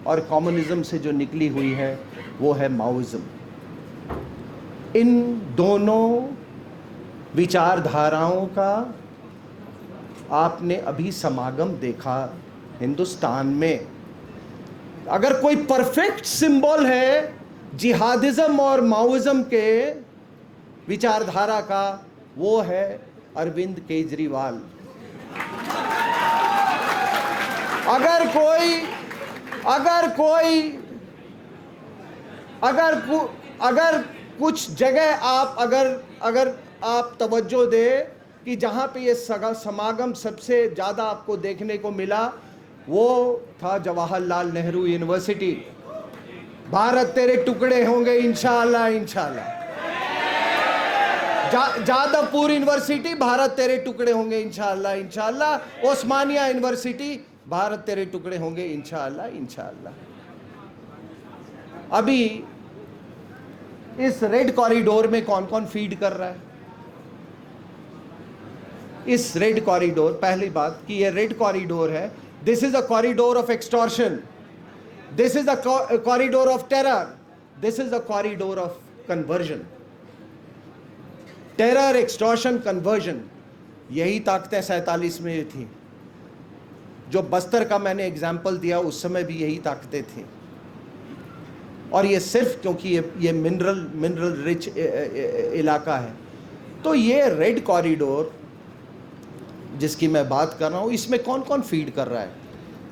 और कम्युनिज्म से जो निकली हुई है वो है माओइज्म। इन दोनों विचारधाराओं का आपने अभी समागम देखा हिंदुस्तान में। अगर कोई परफेक्ट सिंबल है जिहादिज्म और माओइज्म के विचारधारा का, वो है अरविंद केजरीवाल। अगर कुछ जगह आप अगर आप तवज्जो दे कि जहाँ पे ये समागम सबसे ज़्यादा आपको देखने को मिला, वो था जवाहरलाल नेहरू यूनिवर्सिटी। भारत तेरे टुकड़े होंगे इंशाअल्लाह इंशाअल्लाह। जादवपुर यूनिवर्सिटी, भारत तेरे टुकड़े होंगे इंशाअल्लाह इंशाअल्लाह। ओस्मानिया यूनिवर्सिटी, भारत तेरे टुकड़े होंगे इंशाअल्लाह इंशाअल्लाह। अभी इस रेड कॉरिडोर में कौन कौन फीड कर रहा है? इस रेड कॉरिडोर, पहली बात कि ये रेड कॉरिडोर है, this is a corridor of extortion, this is a corridor of terror, this is a corridor of conversion. Terror, extortion, conversion, यही ताकतें 47 में थी। जो बस्तर का मैंने एग्जाम्पल दिया उस समय भी यही ताकतें थी। और ये सिर्फ क्योंकि ये मिनरल रिच इलाका है। तो ये रेड कॉरिडोर जिसकी मैं बात कर रहा हूँ, इसमें कौन कौन फीड कर रहा है?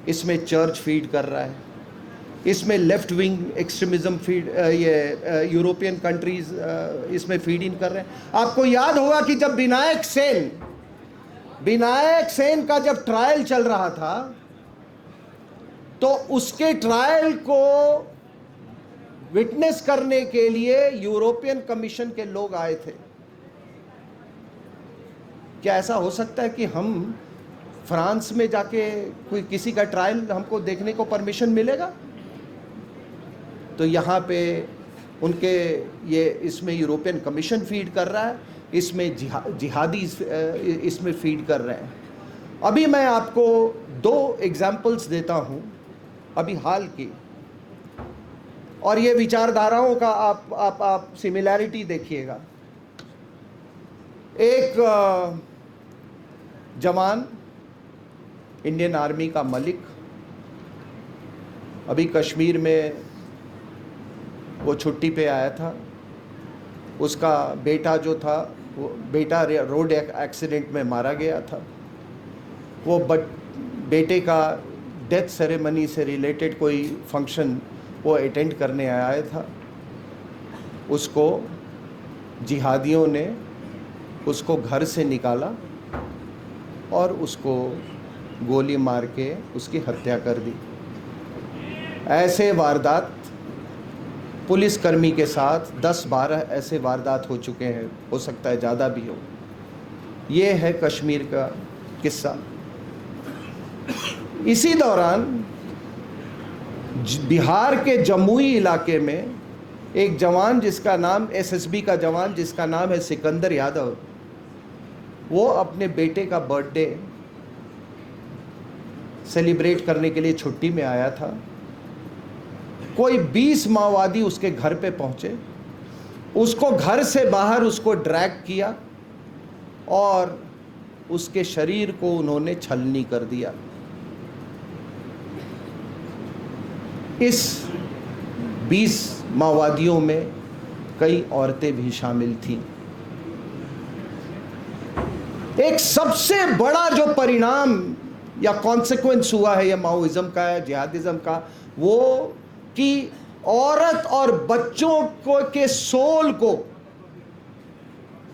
इसमें चर्च फीड कर रहा है, इसमें लेफ्ट विंग एक्सट्रीमिज्म फीड, ये यूरोपियन कंट्रीज इसमें फीड इन कर रहे हैं। आपको याद होगा कि जब विनायक सेन का जब ट्रायल चल रहा था, तो उसके ट्रायल को विटनेस करने के लिए यूरोपियन कमीशन के लोग आए थे। क्या ऐसा हो सकता है कि हम फ्रांस में जाके कोई किसी का ट्रायल हमको देखने को परमिशन मिलेगा? तो यहाँ पे उनके ये इसमें यूरोपियन कमीशन फीड कर रहा है, इसमें जिहादी इसमें फीड कर रहे हैं। अभी मैं आपको 2 एग्जाम्पल्स देता हूँ अभी हाल की, और ये विचारधाराओं का आप सिमिलैरिटी देखिएगा। एक जवान, इंडियन आर्मी का मलिक, अभी कश्मीर में वो छुट्टी पे आया था। उसका बेटा जो था, वो बेटा रोड एक्सीडेंट में मारा गया था। वो बेटे का डेथ सेरेमनी से रिलेटेड कोई फंक्शन वो अटेंड करने आया था। उसको जिहादियों ने उसको घर से निकाला और उसको गोली मार के उसकी हत्या कर दी। ऐसे वारदात पुलिसकर्मी के साथ 10-12 ऐसे वारदात हो चुके हैं, हो सकता है ज़्यादा भी हो। ये है कश्मीर का किस्सा। इसी दौरान बिहार के जमुई इलाके में एक जवान जिसका नाम, एसएसबी का जवान जिसका नाम है सिकंदर यादव, वो अपने बेटे का बर्थडे सेलिब्रेट करने के लिए छुट्टी में आया था। कोई 20 माओवादी उसके घर पे पहुंचे, उसको घर से बाहर उसको ड्रैग किया और उसके शरीर को उन्होंने छलनी कर दिया। इस 20 माओवादियों में कई औरतें भी शामिल थीं। एक सबसे बड़ा जो परिणाम या कॉन्सिक्वेंस हुआ है ये माओइज्म का, है जिहादिज्म का, वो कि औरत और बच्चों को के सोल को,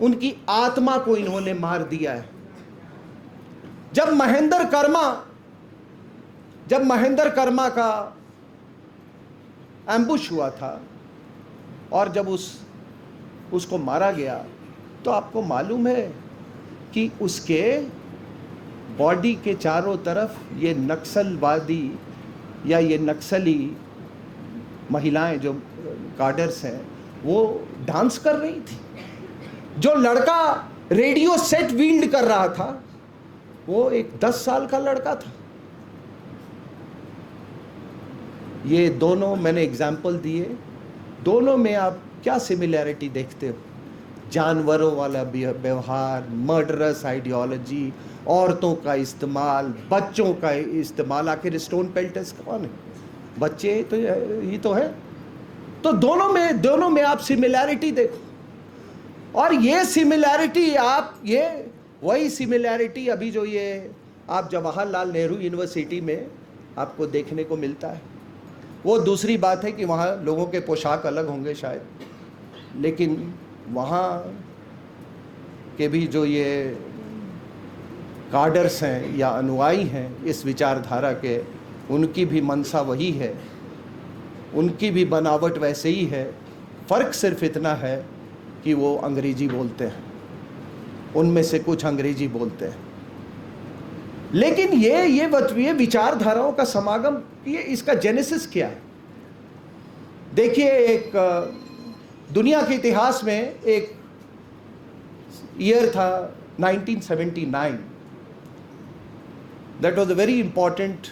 उनकी आत्मा को इन्होंने मार दिया है। जब महेंद्र कर्मा का एम्बुश हुआ था और जब उसको मारा गया, तो आपको मालूम है कि उसके बॉडी के चारों तरफ ये नक्सलवादी या ये नक्सली महिलाएं जो कार्डर्स हैं वो डांस कर रही थी। जो लड़का रेडियो सेट वील्ड कर रहा था वो एक 10 साल का लड़का था। ये दोनों मैंने एग्जाम्पल दिए, दोनों में आप क्या सिमिलैरिटी देखते हो? जानवरों वाला व्यवहार, मर्डरस आइडियोलॉजी, औरतों का इस्तेमाल, बच्चों का इस्तेमाल। आखिर स्टोन पेल्टर्स कौन है? बच्चे तो ही तो है। तो दोनों में आप सिमिलैरिटी देखो। और ये सिमिलैरिटी ये वही सिमिलैरिटी अभी जो ये आप जवाहरलाल नेहरू यूनिवर्सिटी में आपको देखने को मिलता है। वो दूसरी बात है कि वहाँ लोगों के पोशाक अलग होंगे शायद, लेकिन वहाँ के भी जो ये कार्डर्स हैं या अनुयायी हैं इस विचारधारा के, उनकी भी मंशा वही है, उनकी भी बनावट वैसे ही है। फ़र्क सिर्फ इतना है कि वो अंग्रेजी बोलते हैं, उनमें से कुछ अंग्रेजी बोलते हैं। लेकिन ये विचारधाराओं का समागम, ये इसका जेनेसिस क्या है? देखिए, एक दुनिया के इतिहास में एक ईयर था 1979। That was a very important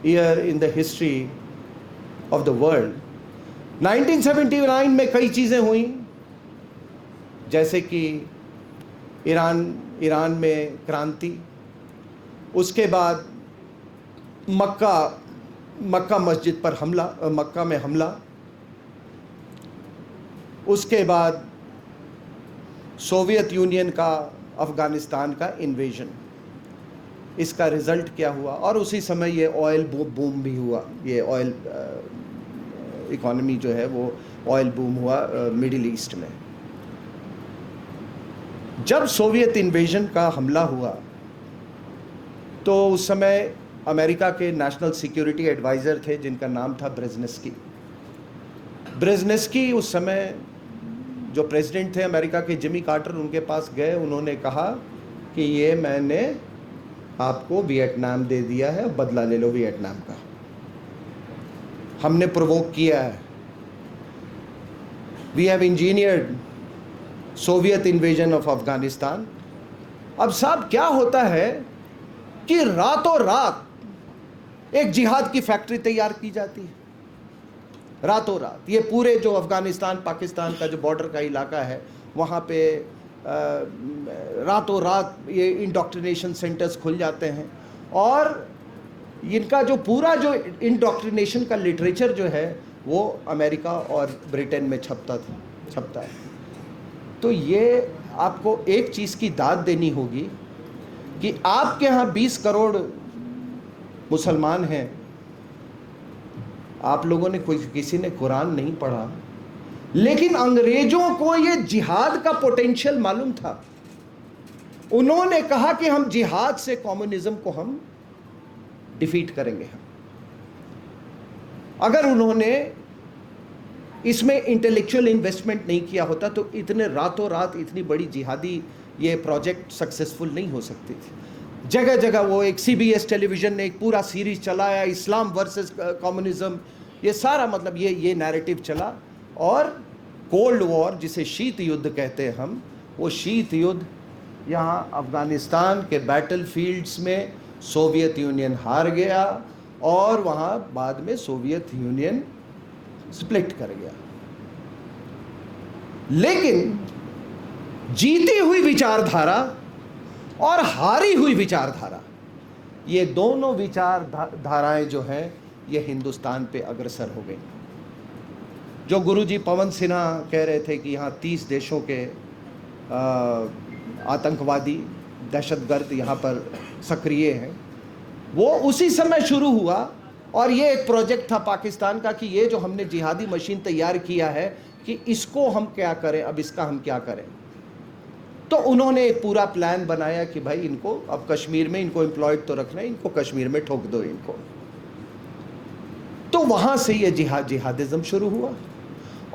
year in the history of the world. 1979 में कई चीज़ें हुई, जैसे कि ईरान में क्रांति, उसके बाद मक्का मस्जिद पर हमला, मक्का में हमला, उसके बाद सोवियत यूनियन का अफ़गानिस्तान का इन्वेजन। इसका रिज़ल्ट क्या हुआ? और उसी समय ये ऑयल बूम भी हुआ। ये ऑयल इकॉनमी जो है वो ऑयल बूम हुआ मिडिल ईस्ट में। जब सोवियत इन्वेजन का हमला हुआ तो उस समय अमेरिका के नेशनल सिक्योरिटी एडवाइज़र थे जिनका नाम था ब्रेज़नेस्की। उस समय जो प्रेसिडेंट थे अमेरिका के, जिमी कार्टर, उनके पास गए। उन्होंने कहा कि ये मैंने आपको वियतनाम दे दिया है, बदला ले लो वियतनाम का, हमने प्रोवोक किया है, we have engineered Soviet invasion of Afghanistan. अब साहब क्या होता है कि रातों रात एक जिहाद की फैक्ट्री तैयार की जाती है, रातों रात। ये पूरे जो अफगानिस्तान पाकिस्तान का जो बॉर्डर का इलाका है, वहाँ पे रातों रात ये इंडोक्ट्रिनेशन सेंटर्स खुल जाते हैं। और इनका जो पूरा जो इंडोक्ट्रिनेशन का लिटरेचर जो है वो अमेरिका और ब्रिटेन में छपता है। तो ये आपको एक चीज़ की दाद देनी होगी कि आपके यहाँ 20 करोड़ मुसलमान हैं, आप लोगों ने किसी ने कुरान नहीं पढ़ा, लेकिन अंग्रेजों को ये जिहाद का पोटेंशियल मालूम था। उन्होंने कहा कि हम जिहाद से कम्युनिज्म को हम डिफीट करेंगे। अगर उन्होंने इसमें इंटेलेक्चुअल इन्वेस्टमेंट नहीं किया होता तो इतने रातों रात इतनी बड़ी जिहादी ये प्रोजेक्ट सक्सेसफुल नहीं हो सकती थी। जगह जगह वो एक CBS टेलीविज़न ने एक पूरा सीरीज चलाया, इस्लाम वर्सेस कम्युनिज्म, ये सारा मतलब ये नैरेटिव चला। और कोल्ड वॉर, जिसे शीत युद्ध कहते हैं हम, वो शीत युद्ध यहाँ अफ़गानिस्तान के बैटल फील्ड्स में सोवियत यूनियन हार गया और वहाँ बाद में सोवियत यूनियन स्प्लिट कर गया। लेकिन जीती हुई विचारधारा और हारी हुई विचारधारा, ये दोनों विचारधाराएं जो हैं ये हिंदुस्तान पे अग्रसर हो गई। जो गुरुजी पवन सिन्हा कह रहे थे कि यहाँ 30 देशों के आतंकवादी दहशतगर्द यहाँ पर सक्रिय हैं, वो उसी समय शुरू हुआ। और ये एक प्रोजेक्ट था पाकिस्तान का कि ये जो हमने जिहादी मशीन तैयार किया है कि इसको हम क्या करें, अब इसका हम क्या करें। तो उन्होंने एक पूरा प्लान बनाया कि भाई इनको अब कश्मीर में इनको एम्प्लॉयड तो रखना है, इनको कश्मीर में ठोक दो इनको। तो वहाँ से ये जिहादिज्म शुरू हुआ।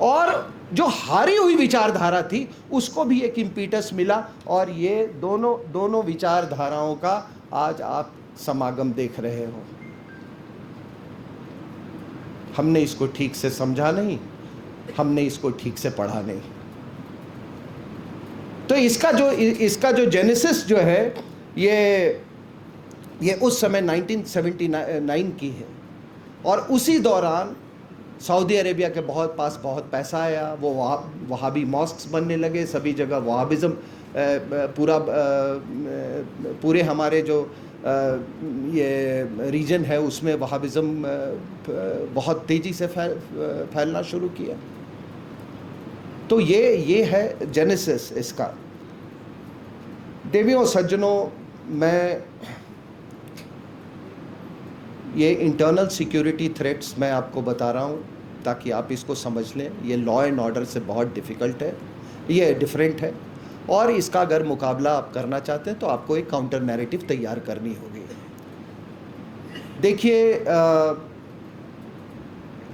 और जो हारी हुई विचारधारा थी उसको भी एक इम्पीटस मिला। और ये दोनों विचारधाराओं का आज आप समागम देख रहे हो। हमने इसको ठीक से समझा नहीं, हमने इसको ठीक से पढ़ा नहीं। तो इसका जो जेनेसिस जो है ये उस समय 1979 की है। और उसी दौरान सऊदी अरेबिया के पास बहुत पैसा आया, वो वहाबी मॉस्क्स बनने लगे सभी जगह, वहाबिज़म पूरे हमारे जो ये रीजन है उसमें वहाबिज़म बहुत तेज़ी से फैलना शुरू किया। तो ये है जेनेसिस इसका। देवियों सज्जनों, मैं ये इंटरनल सिक्योरिटी थ्रेट्स मैं आपको बता रहा हूँ ताकि आप इसको समझ लें। ये लॉ एंड ऑर्डर से बहुत डिफ़िकल्ट है, ये डिफरेंट है, और इसका अगर मुकाबला आप करना चाहते हैं तो आपको एक काउंटर नैरेटिव तैयार करनी होगी। देखिए,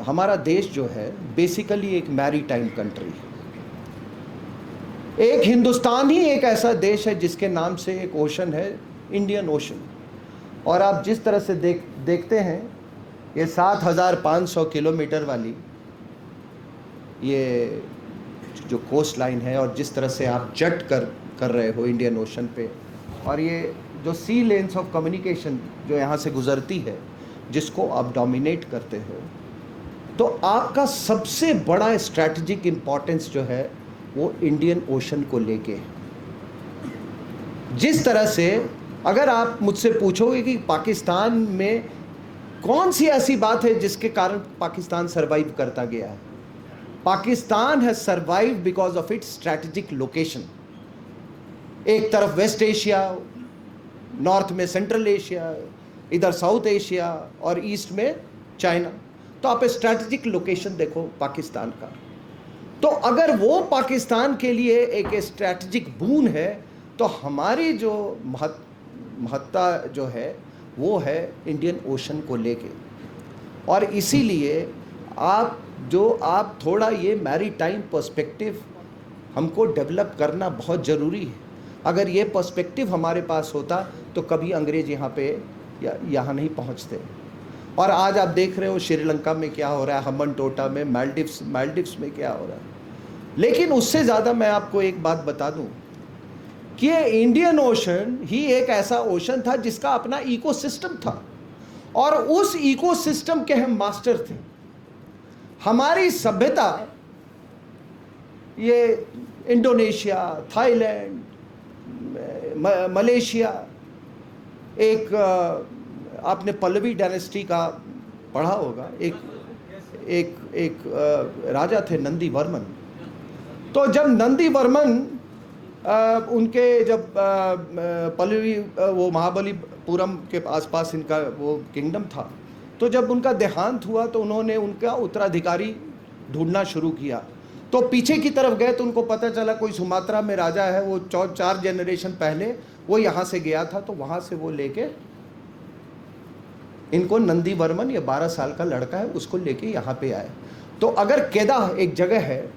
हमारा देश जो है बेसिकली एक मैरीटाइम कंट्री है। एक हिंदुस्तान ही एक ऐसा देश है जिसके नाम से एक ओशन है, इंडियन ओशन। और आप जिस तरह से देखते हैं, ये 7,500 किलोमीटर वाली ये जो कोस्ट लाइन है, और जिस तरह से आप जट कर रहे हो इंडियन ओशन पे, और ये जो सी लेन्स ऑफ कम्युनिकेशन जो यहाँ से गुजरती है, जिसको आप डोमिनेट करते हो, तो आपका सबसे बड़ा स्ट्रैटेजिक इम्पोर्टेंस जो है वो इंडियन ओशन को लेके। जिस तरह से अगर आप मुझसे पूछोगे कि पाकिस्तान में कौन सी ऐसी बात है जिसके कारण पाकिस्तान सरवाइव करता गया है, Pakistan has survive because of its strategic location. एक तरफ वेस्ट एशिया, नॉर्थ में सेंट्रल एशिया, इधर साउथ एशिया, और ईस्ट में चाइना। तो आप स्ट्रैटेजिक लोकेशन देखो पाकिस्तान का। तो अगर वो पाकिस्तान के लिए एक स्ट्रैटेजिक बून है, तो हमारी जो महत्ता जो है वो है इंडियन ओशन को लेके। और इसीलिए आप थोड़ा ये मैरीटाइम पर्सपेक्टिव हमको डेवलप करना बहुत ज़रूरी है। अगर ये पर्सपेक्टिव हमारे पास होता तो कभी अंग्रेज यहाँ नहीं पहुँचते। और आज आप देख रहे हो श्रीलंका में क्या हो रहा है, हम्बन टोटा में, मालदीव्स में क्या हो रहा है। लेकिन उससे ज़्यादा मैं आपको एक बात बता दूं कि इंडियन ओशन ही एक ऐसा ओशन था जिसका अपना इकोसिस्टम था, और उस इकोसिस्टम के हम मास्टर थे। हमारी सभ्यता ये इंडोनेशिया, थाईलैंड, मलेशिया, एक आपने पल्लवी डायनेस्टी का पढ़ा होगा, एक राजा थे नंदी वर्मन। तो जब नंदी वर्मन उनके जब पल्लवी वो महाबलीपुरम के आसपास इनका वो किंगडम था, तो जब उनका देहांत हुआ तो उन्होंने उनका उत्तराधिकारी ढूंढना शुरू किया। तो पीछे की तरफ गए तो उनको पता चला कोई सुमात्रा में राजा है, वो 4 जनरेशन पहले वो यहाँ से गया था। तो वहाँ से वो लेके इनको नंदी वर्मन, ये 12 साल का लड़का है, उसको लेके यहाँ पे आए। तो अगर केदाह एक जगह है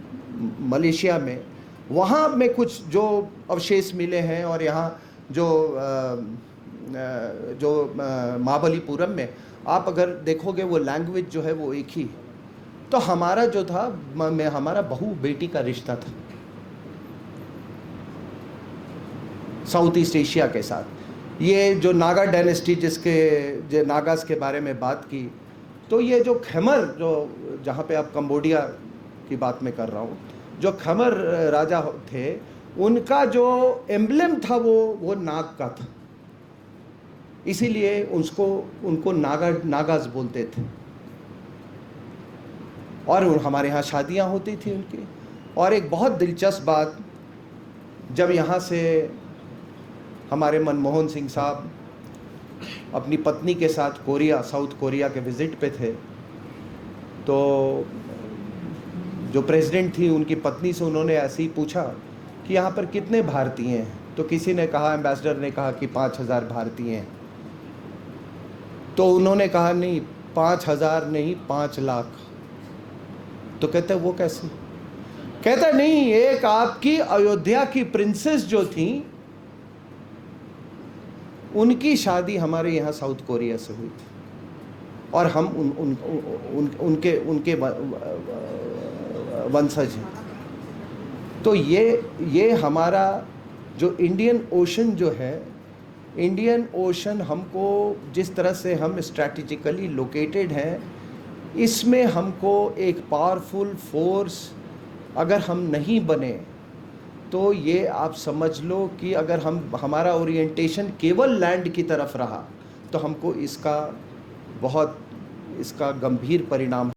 मलेशिया में, वहाँ में कुछ जो अवशेष मिले हैं, और यहाँ जो महाबलीपुरम में आप अगर देखोगे वो लैंग्वेज जो है वो एक ही है। तो हमारा जो था हमारा बहू बेटी का रिश्ता था साउथ ईस्ट एशिया के साथ। ये जो नागा डायनेस्टी जो नागास के बारे में बात की, तो ये जो खैमर, जो जहाँ पे आप कंबोडिया की बात में कर रहा हूँ, जो खैमर राजा थे, उनका जो एम्बलम था वो नाग का था, इसीलिए उनको नागास बोलते थे। और हमारे यहाँ शादियाँ होती थी उनकी। और एक बहुत दिलचस्प बात, जब यहाँ से हमारे मनमोहन सिंह साहब अपनी पत्नी के साथ साउथ कोरिया के विज़िट पे थे, तो जो प्रेसिडेंट थी उनकी पत्नी से उन्होंने ऐसे ही पूछा कि यहाँ पर कितने भारतीय हैं। तो किसी ने कहा, एम्बेसडर ने कहा कि 5,000 भारतीय हैं। तो उन्होंने कहा नहीं, 5,000 नहीं, 5 लाख। तो कहते वो कैसे? कहता नहीं, एक आपकी अयोध्या की प्रिंसेस जो थी, उनकी शादी हमारे यहाँ साउथ कोरिया से हुई थी, और हम उनके वंशज हैं। तो ये हमारा जो इंडियन ओशन जो है, इंडियन ओशन हमको जिस तरह से हम स्ट्रैटेजिकली लोकेटेड हैं, इसमें हमको एक पावरफुल फोर्स अगर हम नहीं बने तो ये आप समझ लो कि अगर हमारा ओरिएंटेशन केवल लैंड की तरफ रहा तो हमको इसका गंभीर परिणाम